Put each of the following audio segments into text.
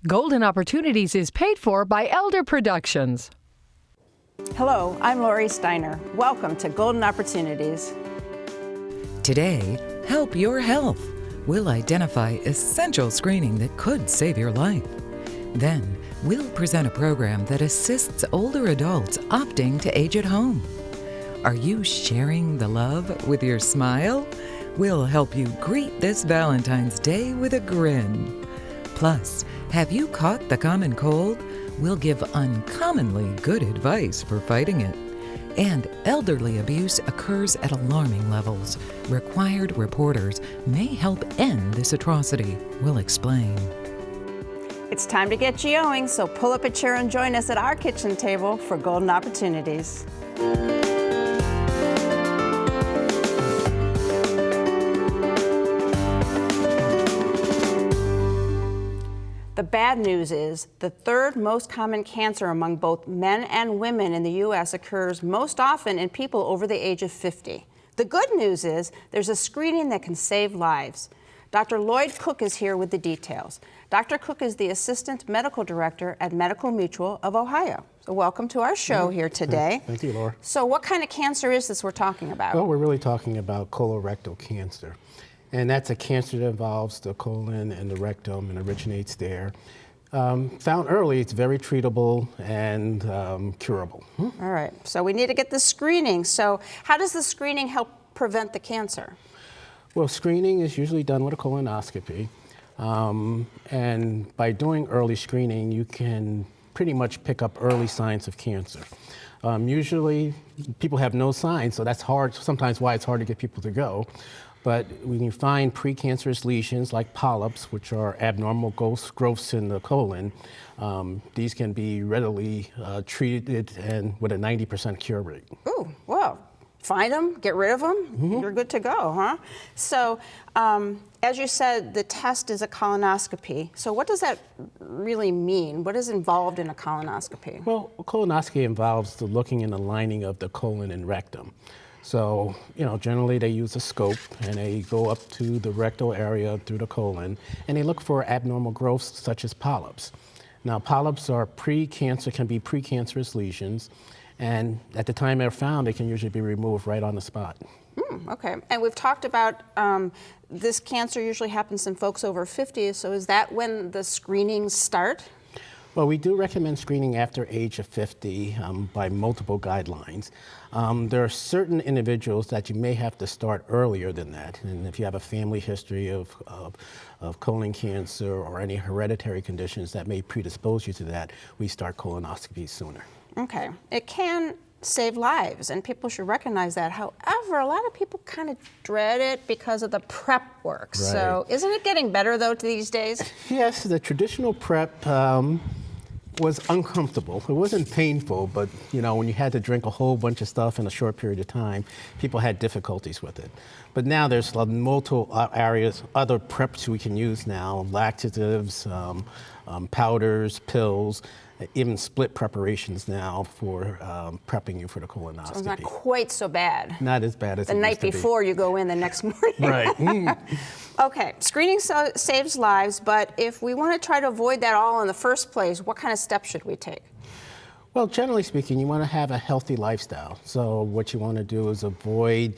Golden Opportunities is paid for by Elder Productions. Hello, I'm Lori Steiner. Welcome to Golden Opportunities. Today, Help Your Health. We'll identify essential screening that could save your life. Then, we'll present a program that assists older adults opting to age at home. Are you sharing the love with your smile? We'll help you greet this Valentine's Day with a grin. Plus, have you caught the common cold? We'll give uncommonly good advice for fighting it. And elderly abuse occurs at alarming levels. Required reporters may help end this atrocity. We'll explain. It's time to get GOing, so pull up a chair and join us at our kitchen table for Golden Opportunities. The bad news is the third most common cancer among both men and women in the U.S. occurs most often in people over the age of 50. The good news is there's a screening that can save lives. Dr. Lloyd Cook is here with the details. Dr. Cook is the Assistant Medical Director at Medical Mutual of Ohio. So welcome to our show here today. Thank you, Laura. So what kind of cancer is this we're talking about? Well, we're really talking about colorectal cancer. And that's a cancer that involves the colon and the rectum and originates there. Found early, it's very treatable and curable. All right, so we need to get the screening. So how does the screening help prevent the cancer? Well, screening is usually done with a colonoscopy. And by doing early screening, you can pretty much pick up early signs of cancer. Usually, people have no signs, so that's hard, sometimes why it's hard to get people to go. But when you find precancerous lesions like polyps, which are abnormal growths in the colon, these can be readily treated and with a 90% cure rate. Ooh, well, find them, get rid of them, you're good to go, huh? So, as you said, the test is a colonoscopy. So what does that really mean? What is involved in a colonoscopy? Well, a colonoscopy involves the looking and aligning of the colon and rectum. So, generally they use a scope and they go up to the rectal area through the colon and they look for abnormal growths such as polyps. Now, polyps are can be precancerous lesions, and at the time they're found, they can usually be removed right on the spot. Okay, and we've talked about this cancer usually happens in folks over 50, so is that when the screenings start? Well, we do recommend screening after age of 50 by multiple guidelines. There are certain individuals that you may have to start earlier than that. And if you have a family history of colon cancer or any hereditary conditions that may predispose you to that, we start colonoscopy sooner. Okay, it can save lives, and people should recognize that. However, a lot of people kind of dread it because of the prep work. Right. So isn't it getting better, though, these days? Yes, the traditional prep was uncomfortable. It wasn't painful, but when you had to drink a whole bunch of stuff in a short period of time, people had difficulties with it. But now there's multiple areas, other preps we can use now, laxatives, powders, pills, even split preparations now for prepping you for the colonoscopy. So it's not quite so bad. Not as bad as the night before you go in the next morning. Right. Okay, screening saves lives, but if we want to try to avoid that all in the first place, what kind of steps should we take? Well, generally speaking, you want to have a healthy lifestyle. So what you want to do is avoid,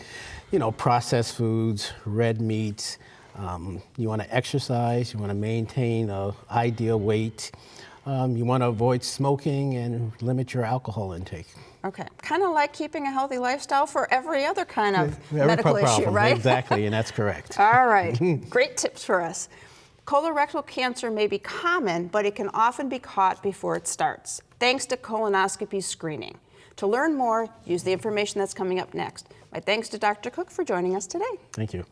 processed foods, red meats. You want to exercise. You want to maintain an ideal weight. You want to avoid smoking and limit your alcohol intake. Okay, kind of like keeping a healthy lifestyle for every other kind of medical issue, right? Exactly, and that's correct. All right, great tips for us. Colorectal cancer may be common, but it can often be caught before it starts, thanks to colonoscopy screening. To learn more, use the information that's coming up next. My thanks to Dr. Cook for joining us today. Thank you.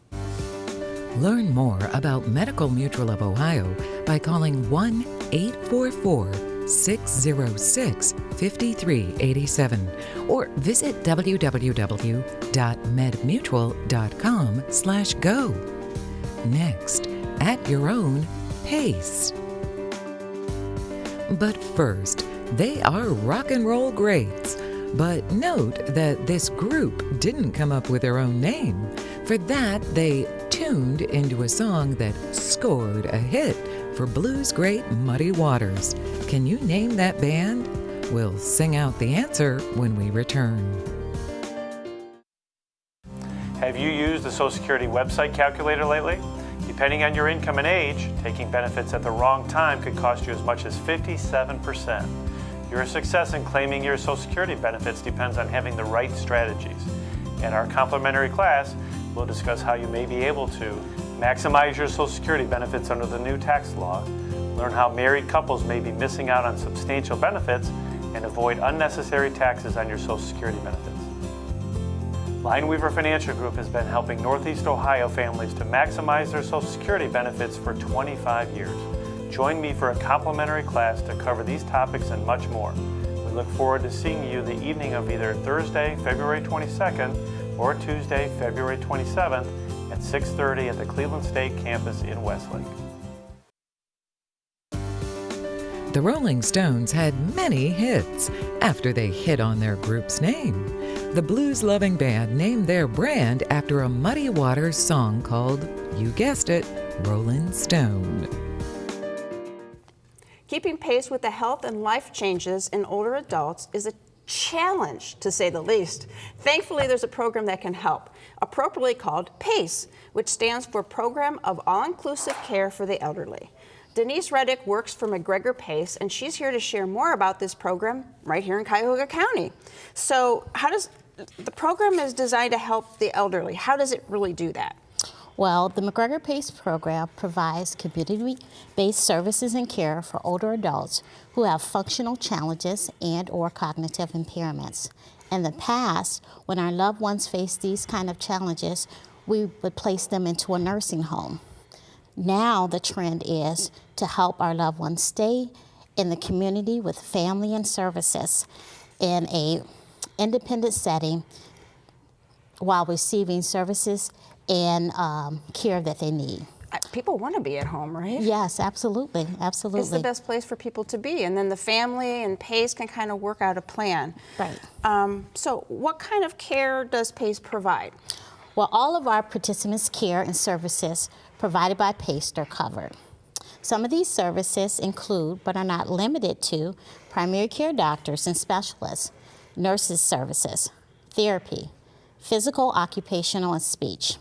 Learn more about Medical Mutual of Ohio by calling 1-844-606-5387 or visit www.medmutual.com/go. Next, at your own pace. But first, they are rock and roll greats. But note that this group didn't come up with their own name. For that, they tuned into a song that scored a hit for Blues great Muddy Waters. Can you name that band? We'll sing out the answer when we return. Have you used the Social Security website calculator lately? Depending on your income and age, taking benefits at the wrong time could cost you as much as 57%. Your success in claiming your Social Security benefits depends on having the right strategies. In our complimentary class, we'll discuss how you may be able to maximize your Social Security benefits under the new tax law, learn how married couples may be missing out on substantial benefits, and avoid unnecessary taxes on your Social Security benefits. Lineweaver Financial Group has been helping Northeast Ohio families to maximize their Social Security benefits for 25 years. Join me for a complimentary class to cover these topics and much more. We look forward to seeing you the evening of either Thursday, February 22nd or Tuesday, February 27th at 6:30 at the Cleveland State campus in Westlake. The Rolling Stones had many hits after they hit on their group's name. The blues-loving band named their brand after a Muddy Waters song called, you guessed it, Rollin' Stone. Keeping pace with the health and life changes in older adults is a challenge, to say the least. Thankfully, there's a program that can help, appropriately called PACE, which stands for Program of All-Inclusive Care for the Elderly. Denise Reddick works for McGregor PACE, and she's here to share more about this program right here in Cuyahoga County. So the program is designed to help the elderly. How does it really do that? Well, the McGregor PACE program provides community-based services and care for older adults who have functional challenges and/or cognitive impairments. In the past, when our loved ones faced these kind of challenges, we would place them into a nursing home. Now the trend is to help our loved ones stay in the community with family and services in a independent setting while receiving services and care that they need. People want to be at home, right? Yes, absolutely, absolutely. It's the best place for people to be, and then the family and PACE can kind of work out a plan. Right. So what kind of care does PACE provide? Well, all of our participants' care and services provided by PACE are covered. Some of these services include, but are not limited to, primary care doctors and specialists, nurses services, therapy, physical, occupational, and speech,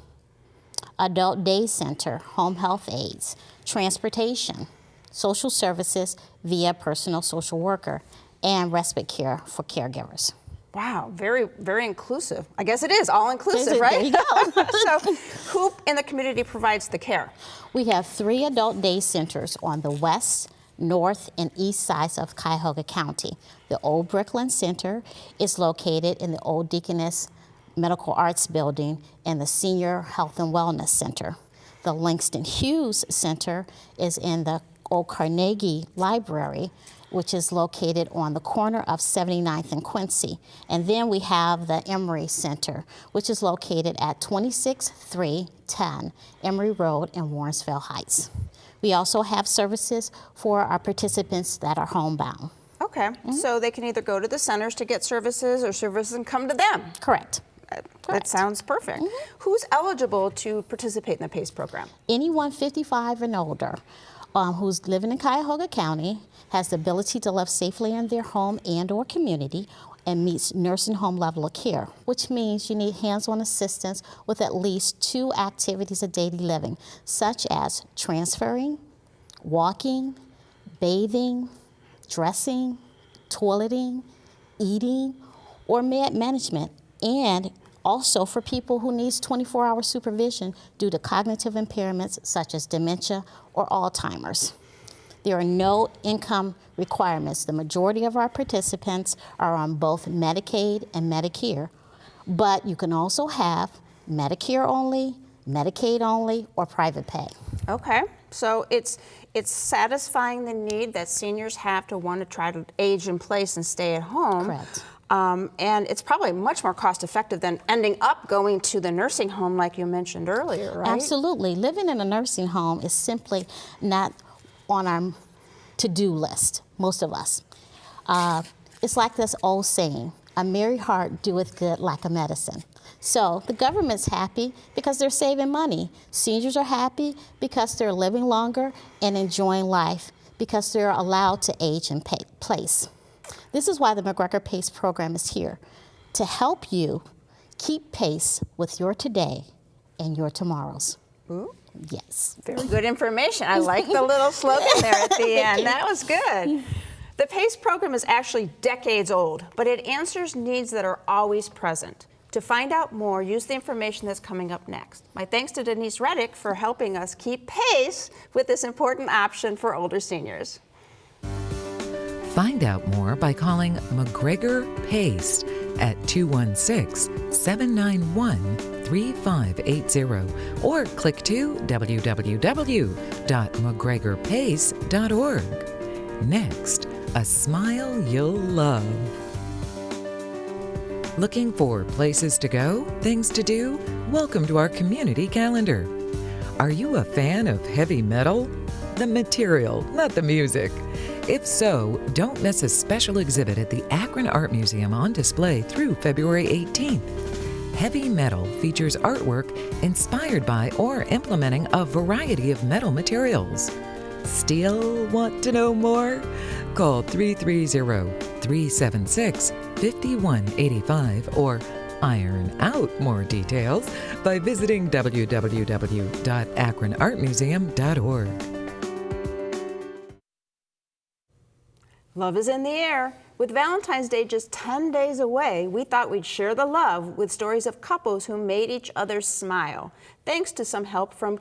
adult day center, home health aides, transportation, social services via personal social worker, and respite care for caregivers. Wow, very, very inclusive. I guess it is all inclusive, right? There you go. So who in the community provides the care? We have 3 adult day centers on the west, north, and east sides of Cuyahoga County. The Old Brickland Center is located in the Old Deaconess Medical Arts Building and the Senior Health and Wellness Center. The Langston Hughes Center is in the Old Carnegie Library, which is located on the corner of 79th and Quincy. And then we have the Emory Center, which is located at 26310 Emory Road in Warrensville Heights. We also have services for our participants that are homebound. Okay, so they can either go to the centers to get services or services and come to them. Correct. That sounds perfect. Who's eligible to participate in the PACE program? Anyone 55 and older who's living in Cuyahoga County, has the ability to live safely in their home and or community, and meets nursing home level of care, which means you need hands-on assistance with at least 2 activities of daily living, such as transferring, walking, bathing, dressing, toileting, eating, or med management, and also for people who needs 24-hour supervision due to cognitive impairments such as dementia or Alzheimer's. There are no income requirements. The majority of our participants are on both Medicaid and Medicare, but you can also have Medicare only, Medicaid only, or private pay. Okay, so it's satisfying the need that seniors have to want to try to age in place and stay at home. Correct. And it's probably much more cost effective than ending up going to the nursing home like you mentioned earlier, right? Absolutely. Living in a nursing home is simply not on our to-do list, most of us. It's like this old saying, a merry heart doeth good like a medicine. So the government's happy because they're saving money. Seniors are happy because they're living longer and enjoying life because they're allowed to age in place. This is why the McGregor PACE program is here, to help you keep pace with your today and your tomorrows. Ooh. Yes. Very good information. I like the little slogan there at the end. That was good. The PACE program is actually decades old, but it answers needs that are always present. To find out more, use the information that's coming up next. My thanks to Denise Reddick for helping us keep pace with this important option for older seniors. Find out more by calling McGregor PACE at 216-791-3580 or click to www.mcgregorpace.org. Next, a smile you'll love. Looking for places to go, things to do? Welcome to our community calendar. Are you a fan of heavy metal? The material, not the music. If so, don't miss a special exhibit at the Akron Art Museum on display through February 18th. Heavy metal features artwork inspired by or implementing a variety of metal materials. Still want to know more? Call 330-376-5185 or iron out more details by visiting www.akronartmuseum.org. Love is in the air. With Valentine's Day just 10 days away, we thought we'd share the love with stories of couples who made each other smile, thanks to some help from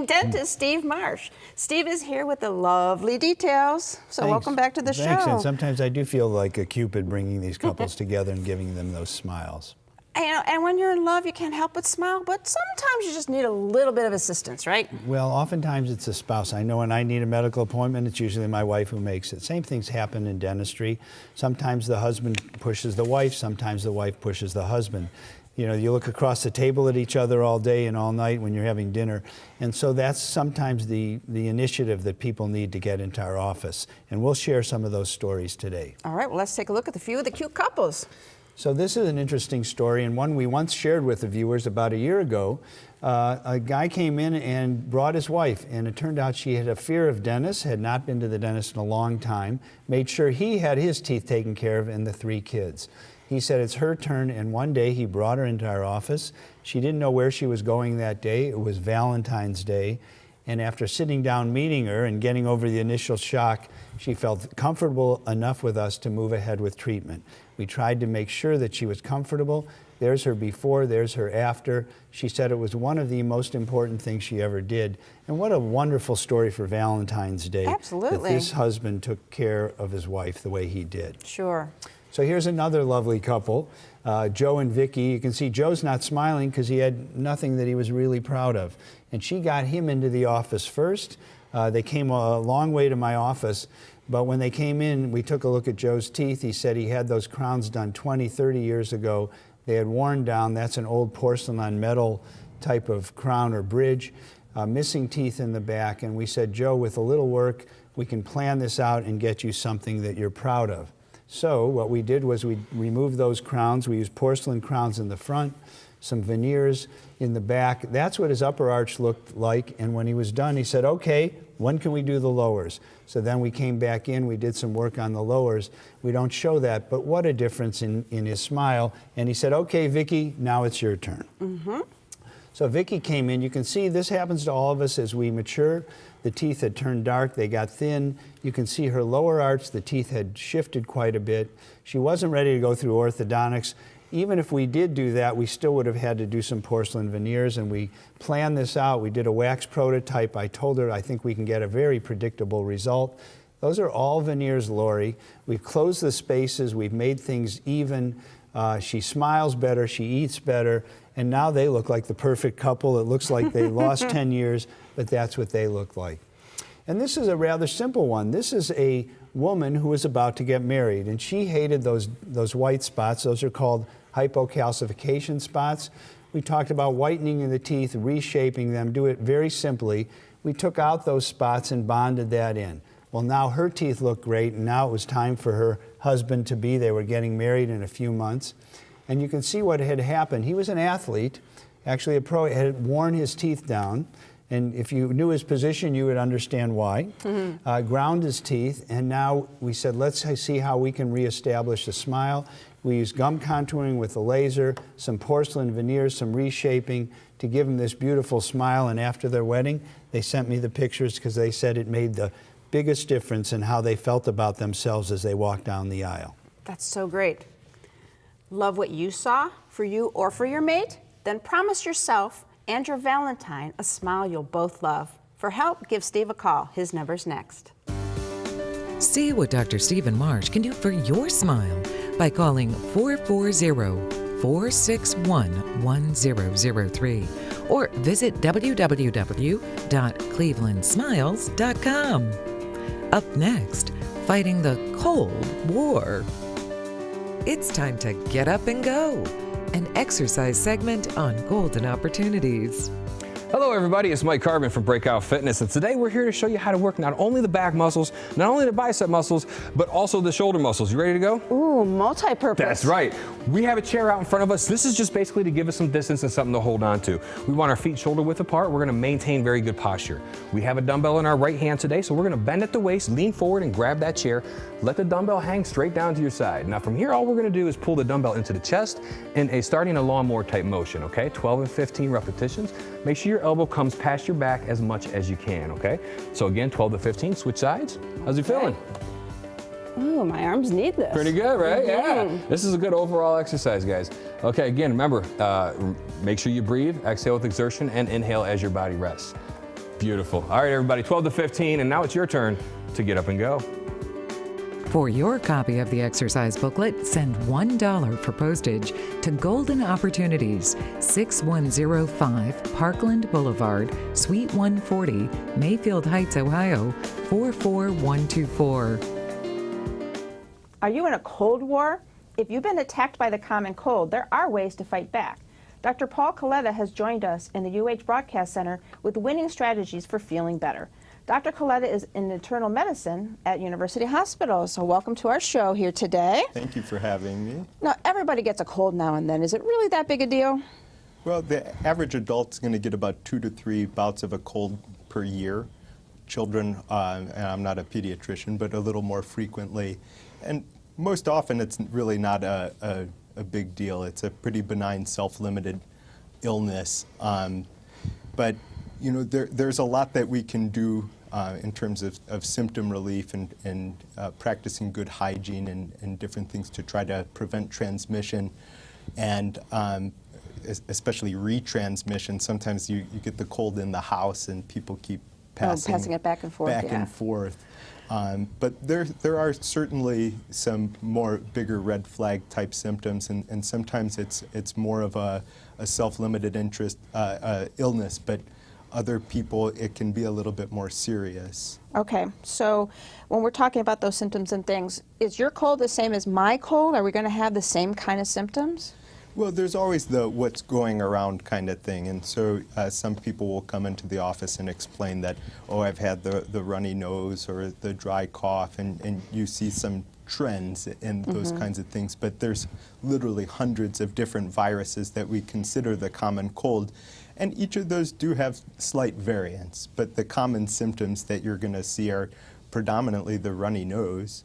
dentist Steve Marsh. Steve is here with the lovely details. So welcome back to the show. Thanks, and sometimes I do feel like a Cupid bringing these couples together and giving them those smiles. And when you're in love, you can't help but smile, but sometimes you just need a little bit of assistance, right? Well, oftentimes it's a spouse. I know when I need a medical appointment, it's usually my wife who makes it. Same things happen in dentistry. Sometimes the husband pushes the wife, sometimes the wife pushes the husband. You know, you look across the table at each other all day and all night when you're having dinner. And so that's sometimes the initiative that people need to get into our office. And we'll share some of those stories today. All right, well, let's take a look at a few of the cute couples. So this is an interesting story, and one we once shared with the viewers about a year ago. A guy came in and brought his wife, and it turned out she had a fear of dentists, had not been to the dentist in a long time, made sure he had his teeth taken care of and the 3 kids. He said it's her turn, and one day he brought her into our office. She didn't know where she was going that day. It was Valentine's Day. And after sitting down meeting her and getting over the initial shock, she felt comfortable enough with us to move ahead with treatment. We tried to make sure that she was comfortable. There's her before, there's her after. She said it was one of the most important things she ever did. And what a wonderful story for Valentine's Day. Absolutely. That this husband took care of his wife the way he did. Sure. So here's another lovely couple, Joe and Vicki. You can see Joe's not smiling because he had nothing that he was really proud of. And she got him into the office first. They came a long way to my office, but when they came in, we took a look at Joe's teeth. He said he had those crowns done 20, 30 years ago. They had worn down. That's an old porcelain on metal type of crown or bridge, missing teeth in the back. And we said, Joe, with a little work, we can plan this out and get you something that you're proud of. So what we did was we removed those crowns. We used porcelain crowns in the front, some veneers in the back. That's what his upper arch looked like. And when he was done, he said, okay, when can we do the lowers? So then we came back in, we did some work on the lowers. We don't show that, but what a difference in his smile. And he said, okay, Vicki, now it's your turn. Mm-hmm. So Vicki came in. You can see this happens to all of us as we mature. The teeth had turned dark, they got thin. You can see her lower arch, the teeth had shifted quite a bit. She wasn't ready to go through orthodontics. Even if we did do that, we still would have had to do some porcelain veneers, and we planned this out. We did a wax prototype. I told her I think we can get a very predictable result. Those are all veneers, Lori. We've closed the spaces, we've made things even. She smiles better, she eats better, and now they look like the perfect couple. It looks like they lost 10 years, but that's what they look like. And this is a rather simple one. This is a woman who was about to get married, and she hated those white spots. Those are called hypocalcification spots. We talked about whitening the teeth, reshaping them, do it very simply. We took out those spots and bonded that in. Well, now her teeth look great, and now it was time for her husband to be. They were getting married in a few months. And you can see what had happened. He was an athlete, actually a pro, had worn his teeth down. And if you knew his position, you would understand why. Ground his teeth, and now we said, let's see how we can reestablish the smile. We used gum contouring with a laser, some porcelain veneers, some reshaping to give him this beautiful smile. And after their wedding, they sent me the pictures because they said it made the biggest difference in how they felt about themselves as they walked down the aisle. That's so great. Love what you saw for you or for your mate? Then promise yourself and your Valentine a smile you'll both love. For help, give Steve a call. His number's next. See what Dr. Stephen Marsh can do for your smile by calling 440-461-1003 or visit www.clevelandsmiles.com. Up next, fighting the Cold War. It's time to get up and go. An exercise segment on golden opportunities. Hello everybody, it's Mike Carbon from Breakout Fitness, and today we're here to show you how to work not only the back muscles, not only the bicep muscles, but also the shoulder muscles. You ready to go? Ooh, multi-purpose. That's right. We have a chair out in front of us. This is just basically to give us some distance and something to hold on to. We want our feet shoulder width apart. We're gonna maintain very good posture. We have a dumbbell in our right hand today, so we're gonna bend at the waist, lean forward and grab that chair. Let the dumbbell hang straight down to your side. Now from here, all we're gonna do is pull the dumbbell into the chest in starting a lawnmower type motion, okay? 12 and 15 repetitions. Make sure your elbow comes past your back as much as you can, okay? So again, 12 to 15, switch sides. How's it feeling? Ooh, my arms need this. Pretty good, right? Yeah. This is a good overall exercise, guys. Okay, again, remember, make sure you breathe, exhale with exertion, and inhale as your body rests. Beautiful. All right, everybody, 12 to 15, and now it's your turn to get up and go. For your copy of the exercise booklet, send $1 for postage to Golden Opportunities, 6105 Parkland Boulevard, Suite 140, Mayfield Heights, Ohio, 44124. Are you in a cold war? If you've been attacked by the common cold, there are ways to fight back. Dr. Paul Coletta has joined us in the UH Broadcast Center with winning strategies for feeling better. Dr. Coletta is in internal medicine at University Hospital, so welcome to our show here today. Thank you for having me. Now, everybody gets a cold now and then. Is it really that big a deal? Well, the average adult's going to get about 2 to 3 bouts of a cold per year. Children, and I'm not a pediatrician, but a little more frequently. And most often it's really not a big deal. It's a pretty benign self-limited illness. But you know, there's a lot that we can do in terms of symptom relief and practicing good hygiene and different things to try to prevent transmission and especially retransmission. Sometimes you get the cold in the house and people keep passing it back and forth. But there are certainly some more bigger red flag type symptoms, and sometimes it's more of a self-limited illness, but other people it can be a little bit more serious. Okay, so when we're talking about those symptoms and things, is your cold the same as my cold? Are we going to have the same kind of symptoms? Well, there's always the what's going around kind of thing, and so some people will come into the office and explain that, oh, I've had the runny nose or the dry cough, and you see some trends in those kinds of things, but there's literally hundreds of different viruses that we consider the common cold, and each of those do have slight variance, but the common symptoms that you're going to see are predominantly the runny nose.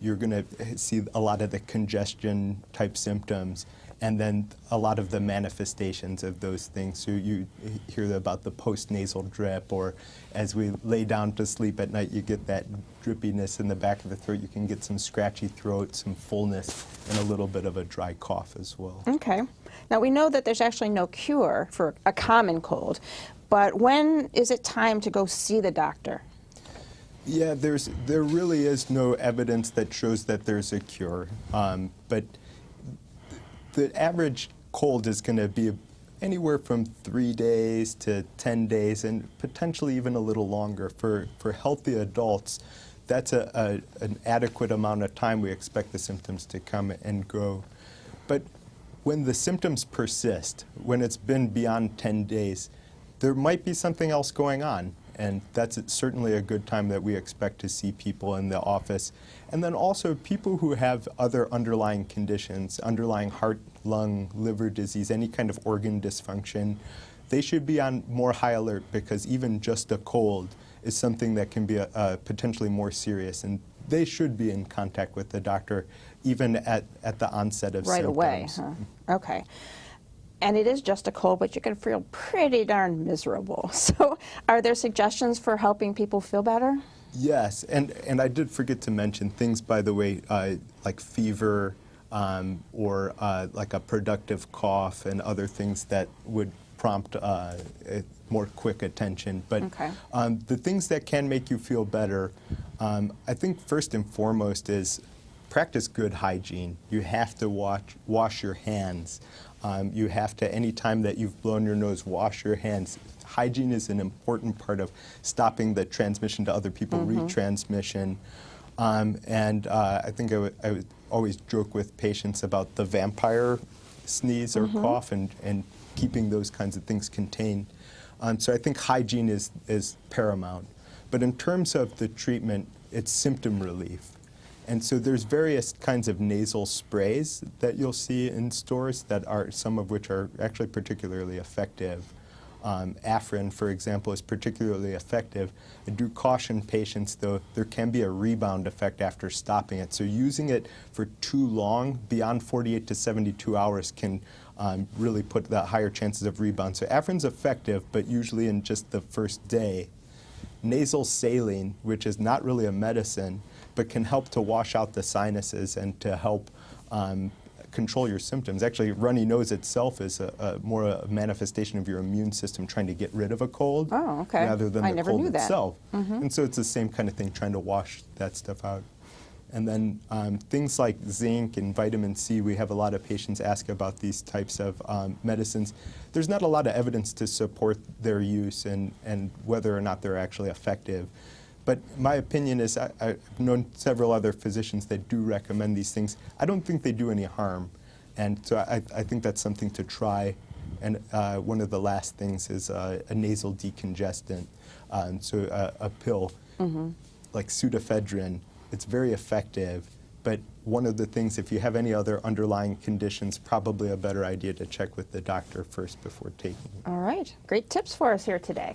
You're going to see a lot of the congestion type symptoms, and then a lot of the manifestations of those things. So you hear about the post-nasal drip, or as we lay down to sleep at night, you get that drippiness in the back of the throat. You can get some scratchy throat, some fullness, and a little bit of a dry cough as well. Okay. Now, we know that there's actually no cure for a common cold, but when is it time to go see the doctor? Yeah, there really is no evidence that shows that there's a cure, but the average cold is going to be anywhere from 3 days to 10 days, and potentially even a little longer. For healthy adults, that's an adequate amount of time we expect the symptoms to come and go. But when the symptoms persist, when it's been beyond 10 days, there might be something else going on. and that's certainly a good time that we expect to see people in the office. And then also people who have other underlying conditions, underlying heart, lung, liver disease, any kind of organ dysfunction, they should be on more high alert, because even just a cold is something that can be potentially more serious, and they should be in contact with the doctor even at the onset of Right symptoms. away, huh? Okay. And it is just a cold, but you can feel pretty darn miserable. So are there suggestions for helping people feel better? Yes, and I did forget to mention things, by the way, like fever or like a productive cough and other things that would prompt more quick attention. But Okay. The things that can make you feel better, I think first and foremost is practice good hygiene. You have to wash your hands. You have to, anytime that you've blown your nose, wash your hands. Hygiene is an important part of stopping the transmission to other people, retransmission. And I think I would always joke with patients about the vampire sneeze or cough, and keeping those kinds of things contained. So I think hygiene is paramount. But in terms of the treatment, it's symptom relief. And so there's various kinds of nasal sprays that you'll see in stores that are, some of which are actually particularly effective. Afrin, for example, is particularly effective. I do caution patients, though, there can be a rebound effect after stopping it. So using it for too long, beyond 48 to 72 hours, can really put the higher chances of rebound. So Afrin's effective, but usually in just the first day. Nasal saline, which is not really a medicine, but can help to wash out the sinuses and to help control your symptoms. Actually, runny nose itself is more a manifestation of your immune system trying to get rid of a cold, rather than the cold itself. And so it's the same kind of thing, trying to wash that stuff out. And then things like zinc and vitamin C, we have a lot of patients ask about these types of medicines. There's not a lot of evidence to support their use and whether or not they're actually effective. But my opinion is, I've known several other physicians that do recommend these things. I don't think they do any harm. And so I think that's something to try. And one of the last things is a nasal decongestant. So a pill like pseudoephedrine. It's very effective. But one of the things, if you have any other underlying conditions, probably a better idea to check with the doctor first before taking it. All right. Great tips for us here today.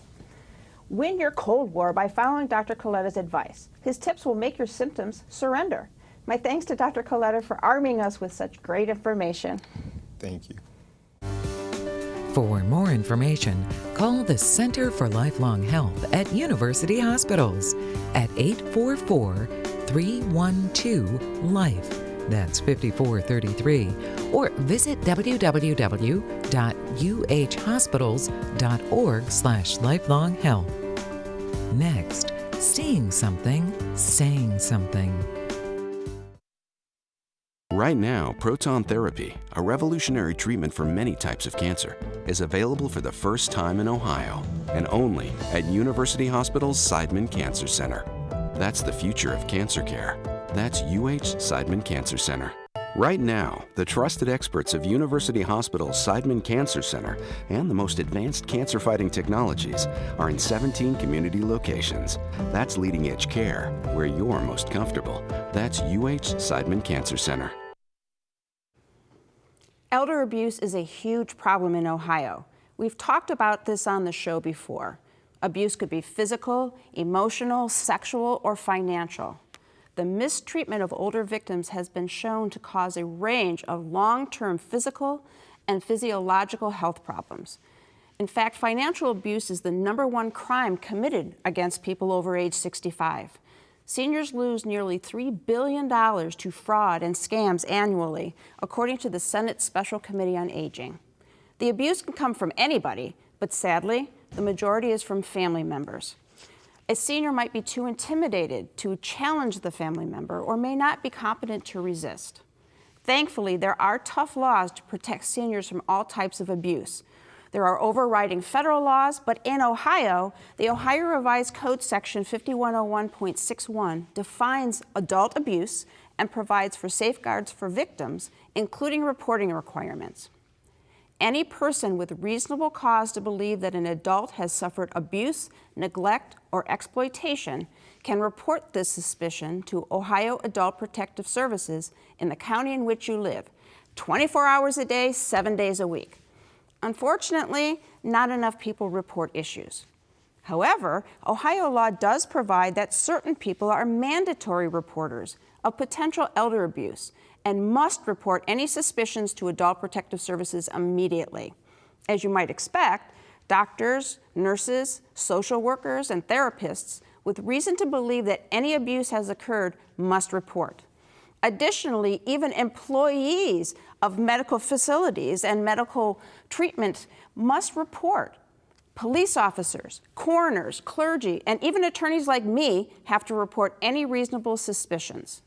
Win your Cold War by following Dr. Coletta's advice. His tips will make your symptoms surrender. My thanks to Dr. Coletta for arming us with such great information. Thank you. For more information, call the Center for Lifelong Health at University Hospitals at 844-312-LIFE. That's 5433. Or visit www.uhhospitals.org/lifelonghealth. Next, seeing something, saying something. Right now, proton therapy, a revolutionary treatment for many types of cancer, is available for the first time in Ohio, and only at University Hospital's Seidman Cancer Center. That's the future of cancer care. That's UH Seidman Cancer Center. Right now, the trusted experts of University Hospital's Seidman Cancer Center and the most advanced cancer-fighting technologies are in 17 community locations. That's leading-edge care where you're most comfortable. That's UH Seidman Cancer Center. Elder abuse is a huge problem in Ohio. We've talked about this on the show before. Abuse could be physical, emotional, sexual, or financial. The mistreatment of older victims has been shown to cause a range of long-term physical and physiological health problems. In fact, financial abuse is the #1 crime committed against people over age 65. Seniors lose nearly $3 billion to fraud and scams annually, according to the Senate Special Committee on Aging. The abuse can come from anybody, but sadly, the majority is from family members. A senior might be too intimidated to challenge the family member or may not be competent to resist. Thankfully, there are tough laws to protect seniors from all types of abuse. There are overriding federal laws, but in Ohio, the Ohio Revised Code Section 5101.61 defines adult abuse and provides for safeguards for victims, including reporting requirements. any person with reasonable cause to believe that an adult has suffered abuse, neglect, or exploitation can report this suspicion to Ohio Adult Protective Services in the county in which you live, 24 hours a day, 7 days a week. Unfortunately, not enough people report issues. However, Ohio law does provide that certain people are mandatory reporters of potential elder abuse and must report any suspicions to Adult Protective Services immediately. As you might expect, doctors, nurses, social workers, and therapists with reason to believe that any abuse has occurred must report. Additionally, even employees of medical facilities and medical treatment must report. Police officers, coroners, clergy, and even attorneys like me have to report any reasonable suspicions.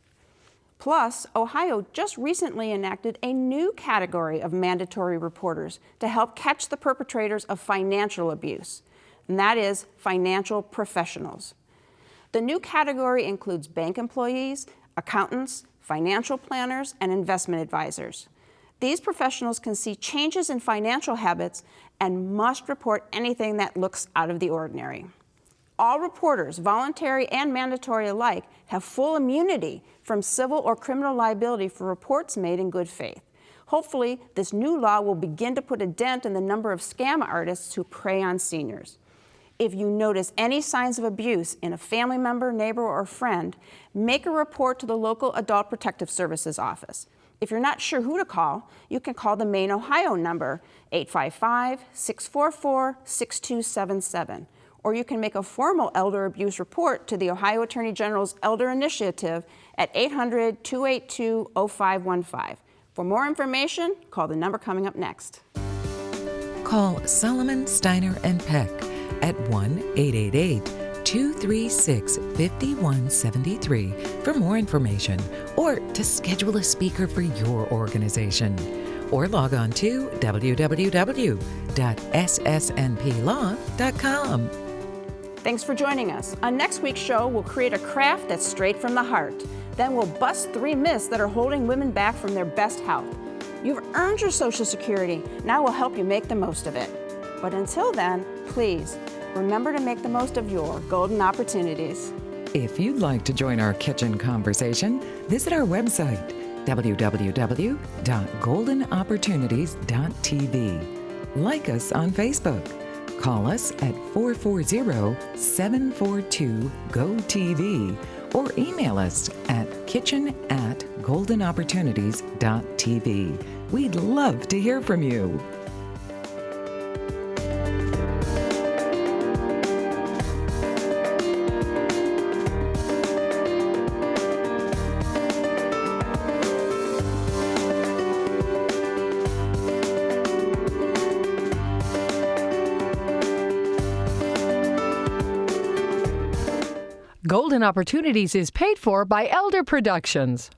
Plus, Ohio just recently enacted a new category of mandatory reporters to help catch the perpetrators of financial abuse, and that is financial professionals. The new category includes bank employees, accountants, financial planners, and investment advisors. These professionals can see changes in financial habits and must report anything that looks out of the ordinary. All reporters, voluntary and mandatory alike, have full immunity from civil or criminal liability for reports made in good faith. Hopefully, this new law will begin to put a dent in the number of scam artists who prey on seniors. If you notice any signs of abuse in a family member, neighbor, or friend, make a report to the local Adult Protective Services office. If you're not sure who to call, you can call the main Ohio number, 855-644-6277. Or you can make a formal elder abuse report to the Ohio Attorney General's Elder Initiative at 800-282-0515. For more information, call the number coming up next. Call Solomon, Steiner, and Peck at 1-888-236-5173 for more information or to schedule a speaker for your organization. Or log on to www.ssnplaw.com. Thanks for joining us. On next week's show, we'll create a craft that's straight from the heart. Then we'll bust 3 myths that are holding women back from their best health. You've earned your Social Security. Now we'll help you make the most of it. But until then, please remember to make the most of your golden opportunities. If you'd like to join our kitchen conversation, visit our website, www.goldenopportunities.tv. Like us on Facebook. Call us at 440-742-GO-TV or email us at kitchen@goldenopportunities.tv. We'd love to hear from you. Golden Opportunities is paid for by Elder Productions.